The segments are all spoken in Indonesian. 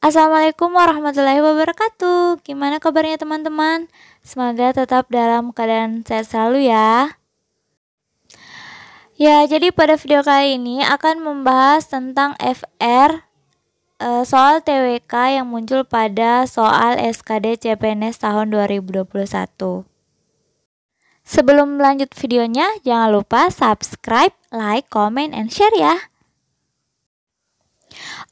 Assalamualaikum warahmatullahi wabarakatuh. Gimana kabarnya teman-teman? Semoga tetap dalam keadaan sehat selalu ya. Ya, jadi pada video kali ini akan membahas tentang FR soal TWK yang muncul pada soal SKD CPNS tahun 2021. Sebelum lanjut videonya, jangan lupa subscribe, like, comment, and share ya.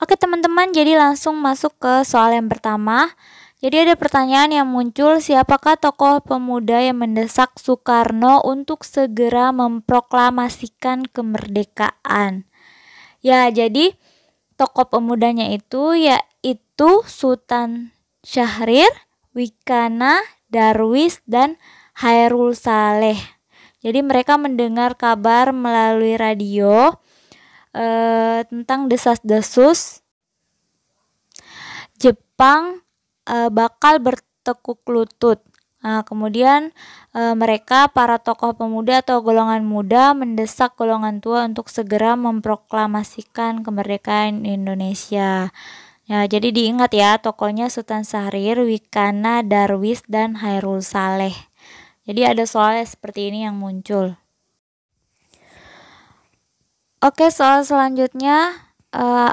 Oke teman-teman, jadi langsung masuk ke soal yang pertama. Jadi ada pertanyaan yang muncul, siapakah tokoh pemuda yang mendesak Soekarno untuk segera memproklamasikan kemerdekaan? Ya, jadi tokoh pemudanya itu yaitu Sultan Syahrir, Wikana, Darwis, dan Hairul Saleh. Jadi mereka mendengar kabar melalui radio tentang desas-desus Jepang bakal bertekuk lutut. Nah, kemudian mereka para tokoh pemuda atau golongan muda mendesak golongan tua untuk segera memproklamasikan kemerdekaan Indonesia. Ya, jadi diingat ya, tokohnya Sultan Syahrir, Wikana, Darwis, dan Hairul Saleh. Jadi ada soalnya seperti ini yang muncul. Oke, soal selanjutnya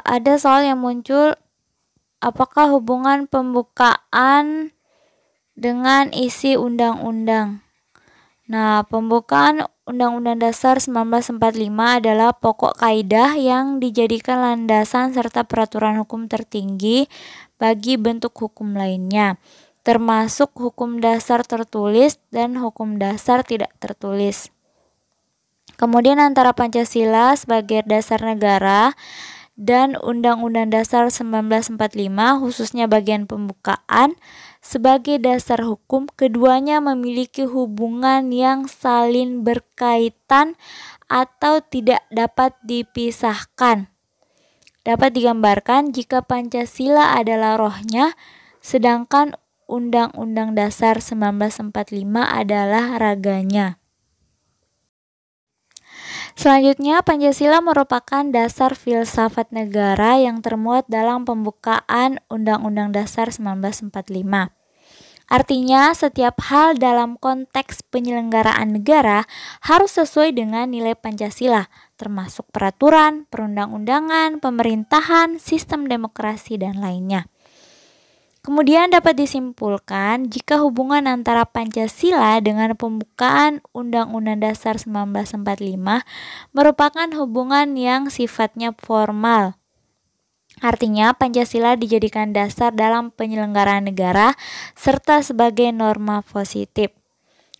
ada soal yang muncul, apakah hubungan pembukaan dengan isi undang-undang? Nah, pembukaan Undang-Undang Dasar 1945 adalah pokok kaidah yang dijadikan landasan serta peraturan hukum tertinggi bagi bentuk hukum lainnya, termasuk hukum dasar tertulis dan hukum dasar tidak tertulis. Kemudian antara Pancasila sebagai dasar negara dan Undang-Undang Dasar 1945 khususnya bagian pembukaan sebagai dasar hukum, keduanya memiliki hubungan yang saling berkaitan atau tidak dapat dipisahkan. Dapat digambarkan jika Pancasila adalah rohnya, sedangkan Undang-Undang Dasar 1945 adalah raganya. Selanjutnya, Pancasila merupakan dasar filsafat negara yang termuat dalam pembukaan Undang-Undang Dasar 1945. Artinya, setiap hal dalam konteks penyelenggaraan negara harus sesuai dengan nilai Pancasila, termasuk peraturan, perundang-undangan, pemerintahan, sistem demokrasi, dan lainnya. Kemudian dapat disimpulkan jika hubungan antara Pancasila dengan pembukaan Undang-Undang Dasar 1945 merupakan hubungan yang sifatnya formal. Artinya Pancasila dijadikan dasar dalam penyelenggaraan negara serta sebagai norma positif.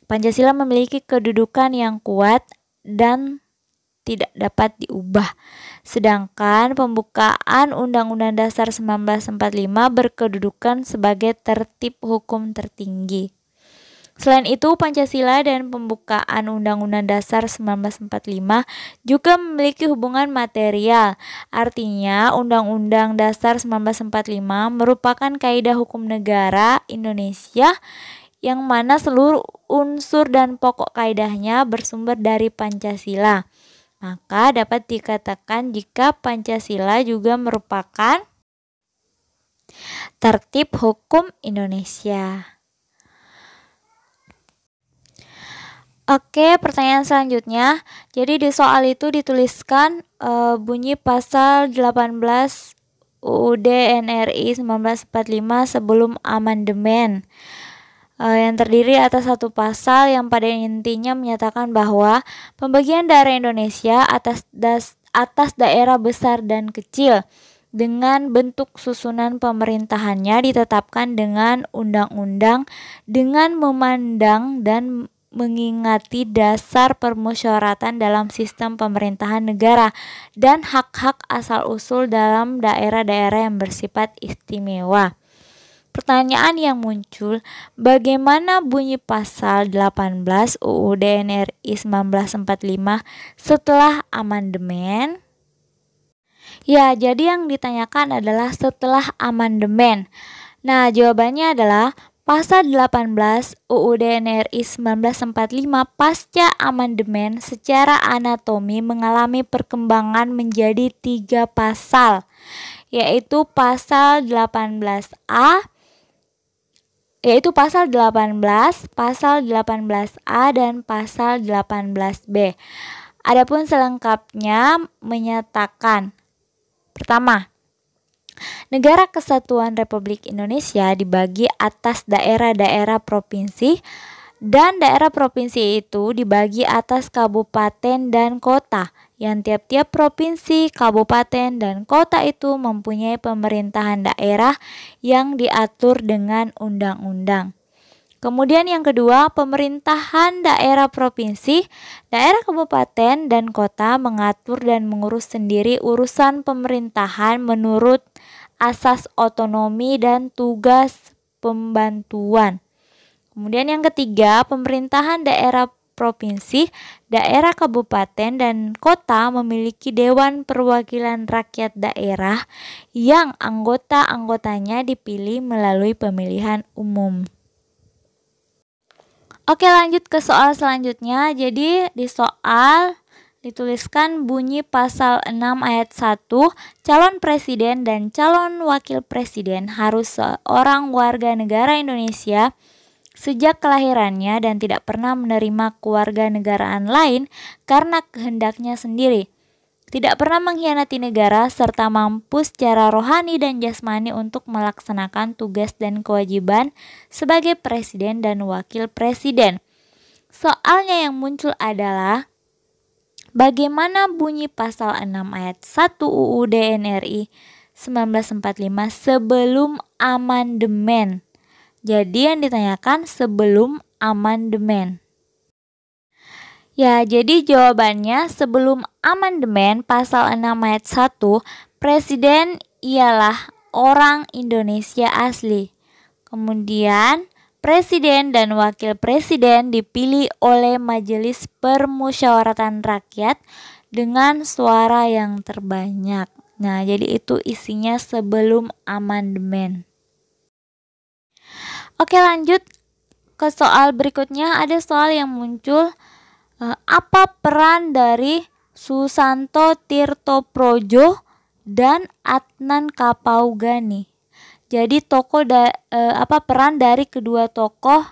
Pancasila memiliki kedudukan yang kuat dan tidak dapat diubah. Sedangkan pembukaan Undang-Undang Dasar 1945 berkedudukan sebagai tertib hukum tertinggi. Selain itu, Pancasila dan pembukaan Undang-Undang Dasar 1945 juga memiliki hubungan material. Artinya, Undang-Undang Dasar 1945 merupakan kaidah hukum negara Indonesia yang mana seluruh unsur dan pokok kaidahnya bersumber dari Pancasila. Maka dapat dikatakan jika Pancasila juga merupakan tertib hukum Indonesia. Oke, pertanyaan selanjutnya. Jadi di soal itu dituliskan bunyi pasal 18 UUD NRI 1945 sebelum amandemen. Yang terdiri atas satu pasal yang pada intinya menyatakan bahwa pembagian daerah Indonesia atas daerah besar dan kecil dengan bentuk susunan pemerintahannya ditetapkan dengan undang-undang dengan memandang dan mengingati dasar permusyawaratan dalam sistem pemerintahan negara dan hak-hak asal-usul dalam daerah-daerah yang bersifat istimewa. Pertanyaan yang muncul, bagaimana bunyi pasal 18 UUD NRI 1945 setelah amandemen? Ya, jadi yang ditanyakan adalah setelah amandemen. Nah, jawabannya adalah pasal 18 UUD NRI 1945 pasca amandemen secara anatomi mengalami perkembangan menjadi 3 pasal. yaitu pasal 18A, pasal 18A dan pasal 18B. Adapun selengkapnya menyatakan, pertama, Negara Kesatuan Republik Indonesia dibagi atas daerah-daerah provinsi, dan daerah provinsi itu dibagi atas kabupaten dan kota, yang tiap-tiap provinsi, kabupaten, dan kota itu mempunyai pemerintahan daerah yang diatur dengan undang-undang. Kemudian yang kedua, pemerintahan daerah provinsi, daerah kabupaten, dan kota mengatur dan mengurus sendiri urusan pemerintahan menurut asas otonomi dan tugas pembantuan. Kemudian yang ketiga, pemerintahan daerah provinsi, daerah kabupaten, dan kota memiliki Dewan Perwakilan Rakyat Daerah yang anggota-anggotanya dipilih melalui pemilihan umum. Oke, lanjut ke soal selanjutnya. Jadi di soal dituliskan bunyi pasal 6 ayat 1, calon presiden dan calon wakil presiden harus seorang warga negara Indonesia sejak kelahirannya dan tidak pernah menerima kewarganegaraan lain karena kehendaknya sendiri. Tidak pernah mengkhianati negara serta mampu secara rohani dan jasmani untuk melaksanakan tugas dan kewajiban sebagai presiden dan wakil presiden. Soalnya yang muncul adalah bagaimana bunyi pasal 6 ayat 1 UUD NRI 1945 sebelum amandemen. Jadi yang ditanyakan sebelum amandemen. Ya, jadi jawabannya sebelum amandemen pasal 6 ayat 1, presiden ialah orang Indonesia asli. Kemudian presiden dan wakil presiden dipilih oleh Majelis Permusyawaratan Rakyat dengan suara yang terbanyak. Nah, jadi itu isinya sebelum amandemen. Oke, lanjut ke soal berikutnya. Ada soal yang muncul, apa peran dari Susanto Tirtoprodjo dan Adnan Kapaugani? Jadi apa peran dari kedua tokoh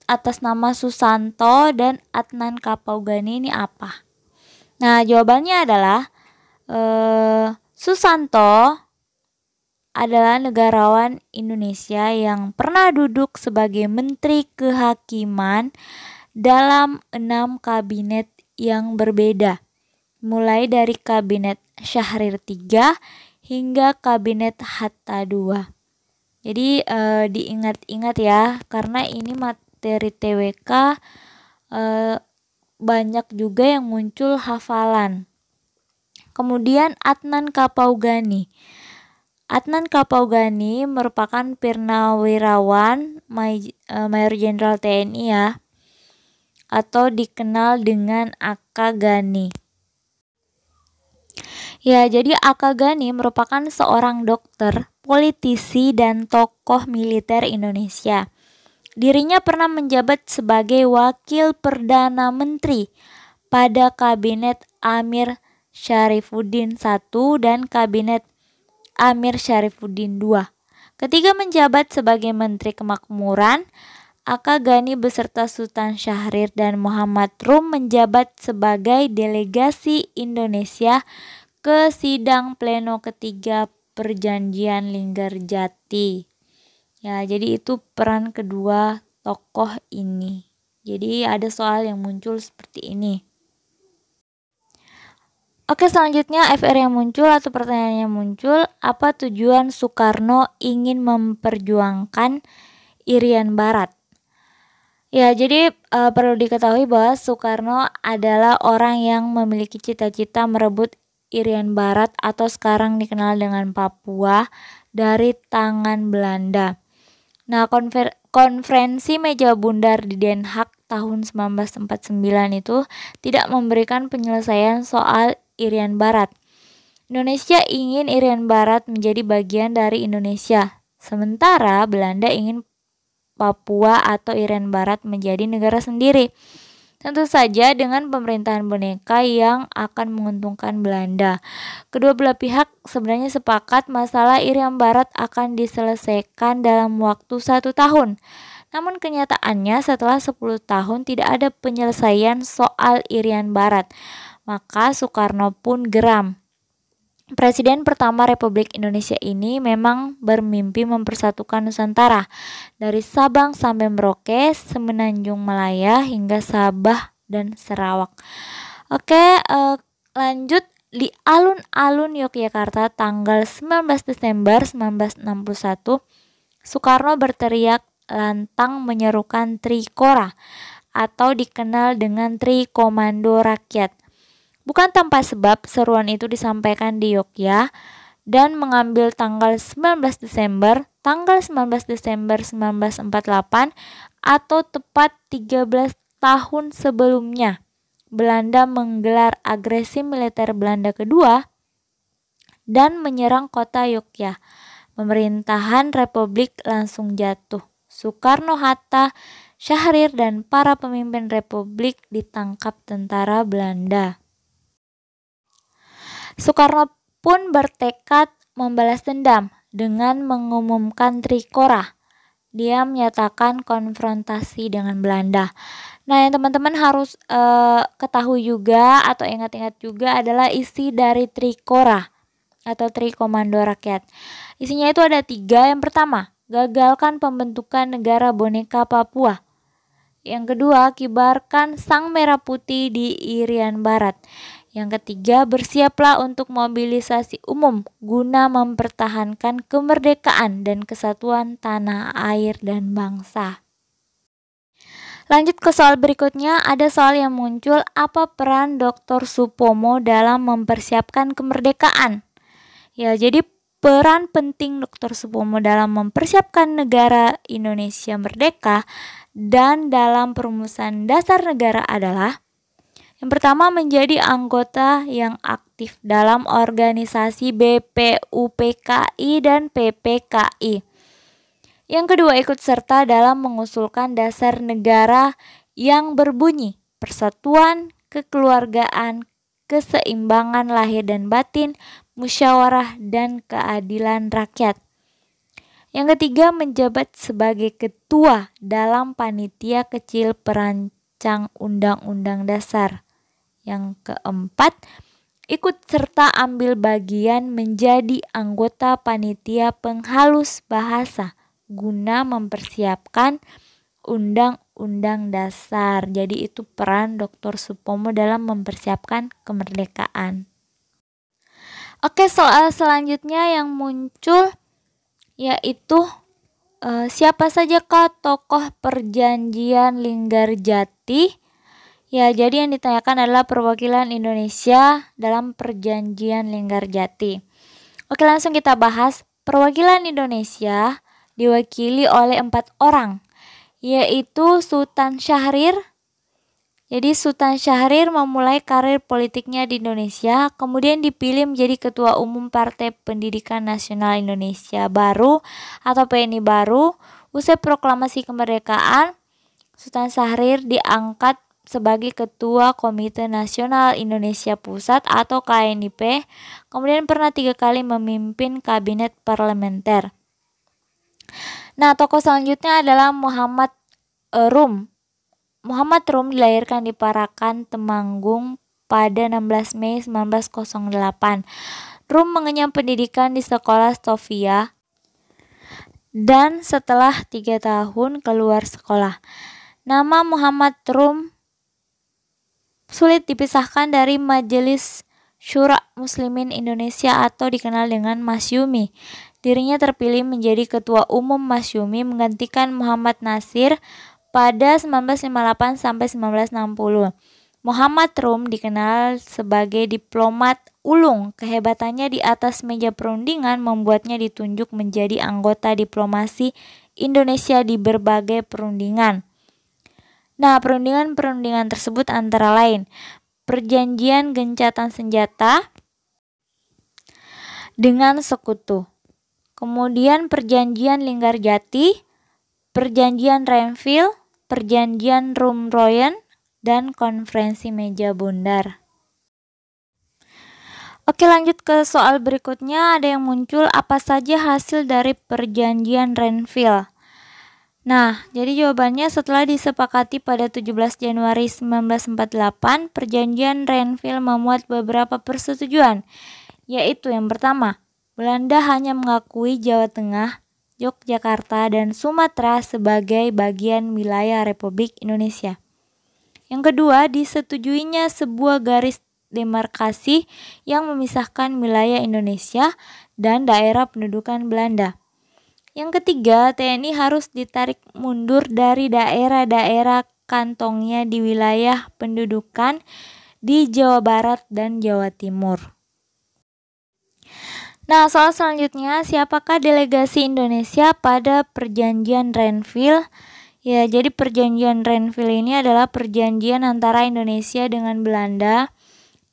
atas nama Susanto dan Adnan Kapaugani ini apa? Nah, jawabannya adalah Susanto adalah negarawan Indonesia yang pernah duduk sebagai Menteri Kehakiman dalam 6 kabinet yang berbeda, mulai dari kabinet Syahrir III hingga kabinet Hatta II. Jadi diingat-ingat ya, karena ini materi TWK, banyak juga yang muncul hafalan. Kemudian Adnan Kapaugani. Adnan Kapaugani merupakan purnawirawan Mayor Jenderal TNI ya, atau dikenal dengan Aka Gani. Ya, jadi Aka Gani merupakan seorang dokter, politisi, dan tokoh militer Indonesia. Dirinya pernah menjabat sebagai Wakil Perdana Menteri pada Kabinet Amir Syarifuddin I dan Kabinet Amir Syarifuddin II. Ketika menjabat sebagai Menteri Kemakmuran, Aka Gani beserta Sultan Syahrir dan Muhammad Rum menjabat sebagai delegasi Indonesia ke sidang pleno ketiga Perjanjian Linggarjati. Ya, jadi itu peran kedua tokoh ini. Jadi ada soal yang muncul seperti ini. Oke, selanjutnya FR yang muncul atau pertanyaan yang muncul, apa tujuan Soekarno ingin memperjuangkan Irian Barat? Ya, jadi perlu diketahui bahwa Soekarno adalah orang yang memiliki cita-cita merebut Irian Barat atau sekarang dikenal dengan Papua dari tangan Belanda. Nah, konferensi meja bundar di Den Haag tahun 1949 itu tidak memberikan penyelesaian soal Irian Barat. Indonesia ingin Irian Barat menjadi bagian dari Indonesia, sementara Belanda ingin Papua atau Irian Barat menjadi negara sendiri. Tentu saja dengan pemerintahan boneka yang akan menguntungkan Belanda. Kedua belah pihak sebenarnya sepakat masalah Irian Barat akan diselesaikan dalam waktu 1 tahun. Namun kenyataannya setelah 10 tahun tidak ada penyelesaian soal Irian Barat. Maka Soekarno pun geram. Presiden pertama Republik Indonesia ini memang bermimpi mempersatukan Nusantara dari Sabang sampai Merauke, Semenanjung Malaya hingga Sabah dan Sarawak. Oke, lanjut di alun-alun Yogyakarta tanggal 19 Desember 1961, Soekarno berteriak lantang menyerukan Trikora atau dikenal dengan Tri Komando Rakyat. Bukan tanpa sebab seruan itu disampaikan di Yogyakarta dan mengambil tanggal 19 Desember 1948 atau tepat 13 tahun sebelumnya Belanda menggelar agresi militer Belanda kedua dan menyerang kota Yogyakarta. Pemerintahan Republik langsung jatuh. Soekarno-Hatta, Syahrir dan para pemimpin Republik ditangkap tentara Belanda. Soekarno pun bertekad membalas dendam dengan mengumumkan Trikora. Dia menyatakan konfrontasi dengan Belanda. Nah, yang teman-teman harus ketahui juga atau ingat-ingat juga adalah isi dari Trikora atau Tri Komando Rakyat. Isinya itu ada 3. Yang pertama, gagalkan pembentukan negara boneka Papua. Yang kedua, kibarkan sang merah putih di Irian Barat. Yang ketiga, bersiaplah untuk mobilisasi umum guna mempertahankan kemerdekaan dan kesatuan tanah air dan bangsa. Lanjut ke soal berikutnya, ada soal yang muncul, apa peran Dr. Supomo dalam mempersiapkan kemerdekaan? Ya, jadi peran penting Dr. Supomo dalam mempersiapkan negara Indonesia merdeka dan dalam perumusan dasar negara adalah: yang pertama, menjadi anggota yang aktif dalam organisasi BPUPKI dan PPKI. Yang kedua, ikut serta dalam mengusulkan dasar negara yang berbunyi persatuan, kekeluargaan, keseimbangan lahir dan batin, musyawarah, dan keadilan rakyat. Yang ketiga, menjabat sebagai ketua dalam panitia kecil perancang Undang-Undang Dasar. Yang keempat, ikut serta ambil bagian menjadi anggota panitia penghalus bahasa guna mempersiapkan Undang-Undang Dasar. Jadi itu peran Dr. Supomo dalam mempersiapkan kemerdekaan. Oke, soal selanjutnya yang muncul yaitu siapa sajakah tokoh perjanjian Linggarjati? Ya, jadi yang ditanyakan adalah perwakilan Indonesia dalam perjanjian Linggarjati. Oke, langsung kita bahas. Perwakilan Indonesia diwakili oleh 4 orang, yaitu Sultan Syahrir. Jadi Sultan Syahrir memulai karir politiknya di Indonesia, kemudian dipilih menjadi Ketua Umum Partai Pendidikan Nasional Indonesia Baru atau PNI Baru. Usai proklamasi kemerdekaan, Sultan Syahrir diangkat sebagai Ketua Komite Nasional Indonesia Pusat atau KNIP, kemudian pernah 3 kali memimpin kabinet parlementer. Nah, tokoh selanjutnya adalah Muhammad Rum. Muhammad Rum dilahirkan di Parakan, Temanggung pada 16 Mei 1908. Rum mengenyam pendidikan di sekolah Sofia dan setelah 3 tahun keluar sekolah. Nama Muhammad Rum sulit dipisahkan dari Majelis Syura Muslimin Indonesia atau dikenal dengan Masyumi. Dirinya terpilih menjadi Ketua Umum Masyumi menggantikan Muhammad Nasir pada 1958 sampai 1960. Muhammad Rum dikenal sebagai diplomat ulung. Kehebatannya di atas meja perundingan membuatnya ditunjuk menjadi anggota diplomasi Indonesia di berbagai perundingan. Nah, perundingan-perundingan tersebut antara lain Perjanjian Gencatan Senjata dengan Sekutu, kemudian Perjanjian Linggarjati, Perjanjian Renville, Perjanjian Rumroyen, dan konferensi meja bundar. Oke, lanjut ke soal berikutnya. Ada yang muncul, apa saja hasil dari perjanjian Renville? Nah, jadi jawabannya setelah disepakati pada 17 Januari 1948, perjanjian Renville memuat beberapa persetujuan, yaitu yang pertama, Belanda hanya mengakui Jawa Tengah, Yogyakarta, dan Sumatera sebagai bagian wilayah Republik Indonesia. Yang kedua, disetujuinya sebuah garis demarkasi yang memisahkan wilayah Indonesia dan daerah pendudukan Belanda. Yang ketiga, TNI harus ditarik mundur dari daerah-daerah kantongnya di wilayah pendudukan di Jawa Barat dan Jawa Timur. Nah, soal selanjutnya, siapakah delegasi Indonesia pada perjanjian Renville? Ya, jadi perjanjian Renville ini adalah perjanjian antara Indonesia dengan Belanda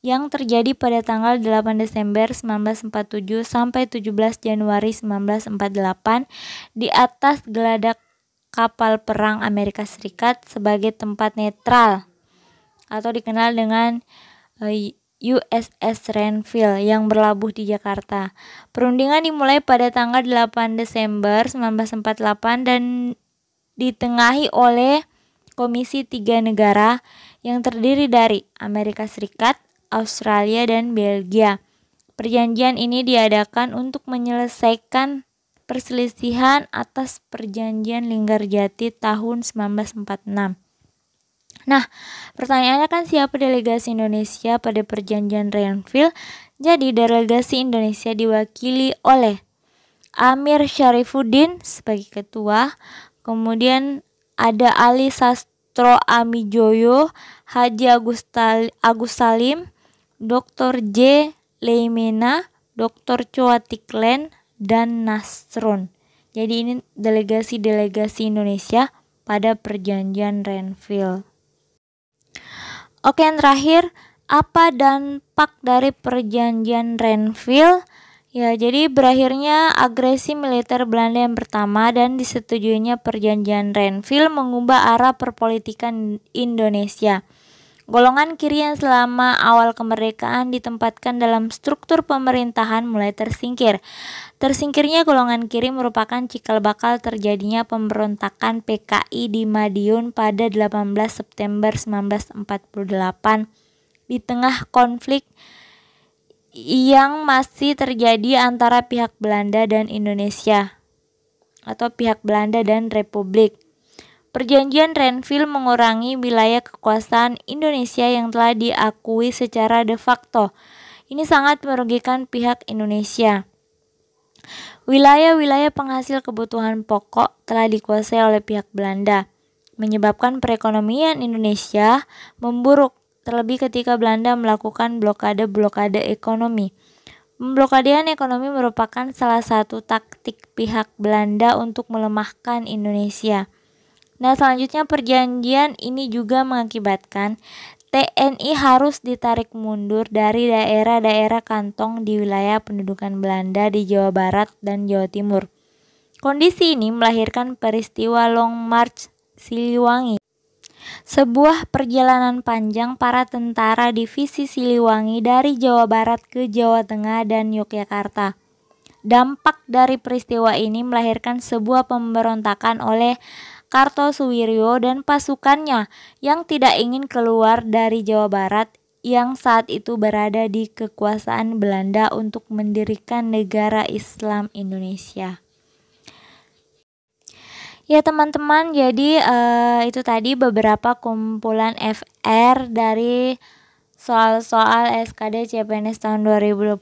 yang terjadi pada tanggal 8 Desember 1947 sampai 17 Januari 1948 di atas geladak kapal perang Amerika Serikat sebagai tempat netral atau dikenal dengan USS Renville yang berlabuh di Jakarta. Perundingan dimulai pada tanggal 8 Desember 1948 dan ditengahi oleh Komisi 3 negara yang terdiri dari Amerika Serikat, Australia, dan Belgia. Perjanjian ini diadakan untuk menyelesaikan perselisihan atas perjanjian Linggarjati tahun 1946. Nah, pertanyaannya kan siapa delegasi Indonesia pada perjanjian Renville? Jadi delegasi Indonesia diwakili oleh Amir Syarifuddin sebagai ketua, kemudian ada Ali Sastro Amijoyo, Haji Agus Salim, Dr. J. Leimena, Dr. Choa Tik Len, dan Nasrun. Jadi ini delegasi-delegasi Indonesia pada perjanjian Renville. Oke, yang terakhir, apa dampak dari perjanjian Renville? Ya, jadi berakhirnya agresi militer Belanda yang pertama dan disetujuinya perjanjian Renville mengubah arah perpolitikan Indonesia. Golongan kiri yang selama awal kemerdekaan ditempatkan dalam struktur pemerintahan mulai tersingkir. Tersingkirnya golongan kiri merupakan cikal bakal terjadinya pemberontakan PKI di Madiun pada 18 September 1948 di tengah konflik yang masih terjadi antara pihak Belanda dan Indonesia atau pihak Belanda dan Republik. Perjanjian Renville mengurangi wilayah kekuasaan Indonesia yang telah diakui secara de facto. Ini sangat merugikan pihak Indonesia. Wilayah-wilayah penghasil kebutuhan pokok telah dikuasai oleh pihak Belanda, menyebabkan perekonomian Indonesia memburuk, terlebih ketika Belanda melakukan blokade ekonomi. Pemblokadean ekonomi merupakan salah satu taktik pihak Belanda untuk melemahkan Indonesia. Nah, selanjutnya perjanjian ini juga mengakibatkan TNI harus ditarik mundur dari daerah-daerah kantong di wilayah pendudukan Belanda di Jawa Barat dan Jawa Timur. Kondisi ini melahirkan peristiwa Long March Siliwangi, sebuah perjalanan panjang para tentara divisi Siliwangi dari Jawa Barat ke Jawa Tengah dan Yogyakarta. Dampak dari peristiwa ini melahirkan sebuah pemberontakan oleh Kartosuwiryo dan pasukannya yang tidak ingin keluar dari Jawa Barat yang saat itu berada di kekuasaan Belanda untuk mendirikan negara Islam Indonesia. Ya teman-teman, jadi itu tadi beberapa kumpulan FR dari soal-soal SKD CPNS tahun 2021.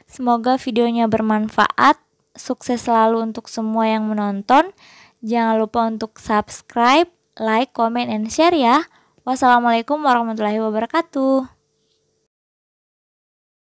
Semoga videonya bermanfaat. Sukses selalu untuk semua yang menonton. Jangan lupa untuk subscribe, like, comment, and share ya. Wassalamualaikum warahmatullahi wabarakatuh.